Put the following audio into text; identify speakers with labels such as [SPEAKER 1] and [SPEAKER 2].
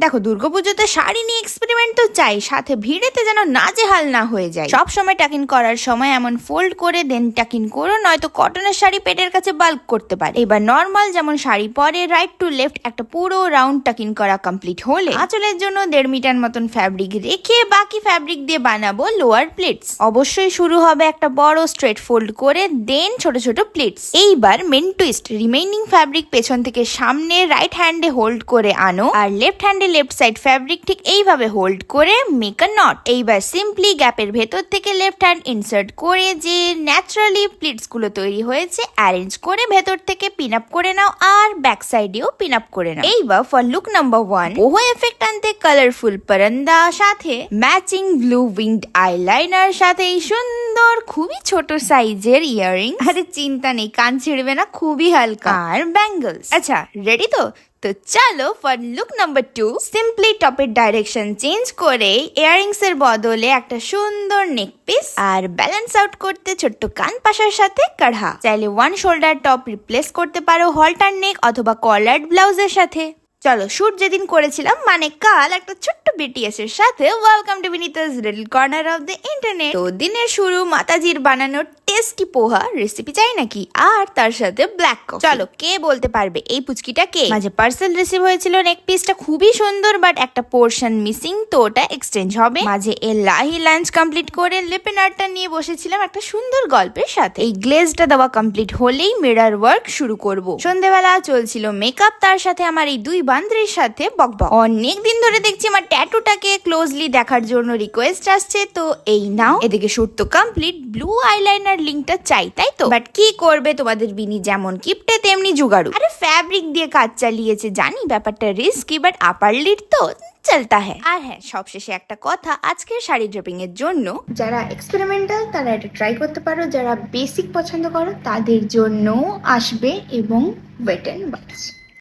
[SPEAKER 1] দেখো দুর্গাপুজোতে শাড়ি নিয়ে এক্সপেরিমেন্ট তো চাই, সাথে ভিড়েতে যেন নাজেহাল না হয়ে যায়। সব সময় টাকিন করার সময় এমন ফোল্ড করে দেন টাকিন করো, নয়তো কটনের শাড়ি পেটের কাছে বাল্ক করতে পারে। এবার নর্মাল যেমন শাড়ি পরে রাইট টু লেফট একটা পুরো রাউন্ড টাকিন করা কমপ্লিট হলে আঁচলের জন্য 1.5 মিটার মতন ফ্যাব্রিক রেখে বাকি ফ্যাব্রিক দিয়ে বানাবো লোয়ার প্লিটস। অবশ্যই শুরু হবে একটা বড় স্ট্রেট ফোল্ড করে, দেন ছোট ছোট প্লিটস। এইবার মেন টুইস্ট, রিমেইনিং ফ্যাব্রিক পেছন থেকে সামনে রাইট হ্যান্ডে হোল্ড করে আনো, আর লেফট হ্যান্ডে লেফট সাইড ফ্যাব্রিক ঠিক এইভাবে হোল্ড করে মেক আ নট। এইবার সিম্পলি গ্যাপের ভেতর থেকে লেফট হ্যান্ড ইনসার্ট করে যে ন্যাচারালি প্লিটস গুলো তৈরি হয়েছে অ্যারেঞ্জ করে ভেতর থেকে পিন আপ করে নাও, আর ব্যাক সাইডেও পিন আপ করে নাও। এইবার ফর লুক নাম্বার 1, ওহো এফেক্ট আনতে কালারফুল পরন্দা, সাথে ম্যাচিং ব্লু উইংড আইলাইনার, সাথে এই সুন্দর খুবই ছোট সাইজের ইয়াররিং। আরে চিন্তা নেই, কান ছিড়বে না, খুবই হালকা। আর ব্যাঙ্গলস। আচ্ছা রেডি তো? তো চলো ফর লুক নাম্বার 2, সিম্পলি টপের ডাইরেকশন চেঞ্জ করে ইয়াররিংস এর বদলে একটা সুন্দর নেক পিস, আর ব্যালেন্স আউট করতে ছোট্ট কান পাশার সাথে কাঢ়া। চাইলে 1 শোল্ডার টপ রিপ্লেস করতে পারো হলটার নেক অথবা কলার্ড ব্লাউজের সাথে। চলো শুট যেদিন করেছিলাম মানে কাল একটা ছোট্ট বিটিএস এর সাথে, welcome to Binita's little corner of the internet. তো দিনের শুরু মাতাজির বানানো টেস্টি পোহা রেসিপি চাই নাকি, আর তার সাথে ব্ল্যাক কফি। চলো কে বলতে পারবে এই পুচকিটা কে? মাঝে পার্সেল রিসিভ হয়েছিল, নেক পিসটা খুবই সুন্দর বাট একটা পোর্শন মিসিং, তো ওটা এক্সচেঞ্জ হবে। মাঝে এলাহি লাঞ্চ কমপ্লিট করে লিপেন আর্টটা নিয়ে বসেছিলাম একটা সুন্দর গল্পের সাথে। এই গ্লেজটা দেওয়া কমপ্লিট হলেই মিরর ওয়ার্ক শুরু করব। সন্ধ্যেবেলা চলছিল মেকআপ, তার সাথে আমার এই 2 বান্ধবীর সাথে বকবক। অনেক দিন ধরে দেখছি আমার ট্যাটুটাকে ক্লোজলি দেখার জন্য রিকোয়েস্ট আসছে, তো এই নাও। এদিকে শুট তো কমপ্লিট, ব্লু আইলাইনার লিংকটা চাই তাই তো, বাট কি করবে, তোমাদের বিনি যেমন কিপটে তেমনি জুগাড়ু। আরে ফ্যাব্রিক দিয়ে কাজ চালিয়েছে, জানি ব্যাপারটা রিস্কি, বাট আপার লিড তো চলতা হ্যাঁ। আর হ্যাঁ, সবশেষে একটা কথা, আজকের শাড়ি ড্রেপিং এর জন্য যারা এক্সপেরিমেন্টাল তারা এটা ট্রাই করতে পারো, যারা বেসিক পছন্দ করো তাদের জন্য আসবে, এবং ওয়েট এন্ড ওয়াচ।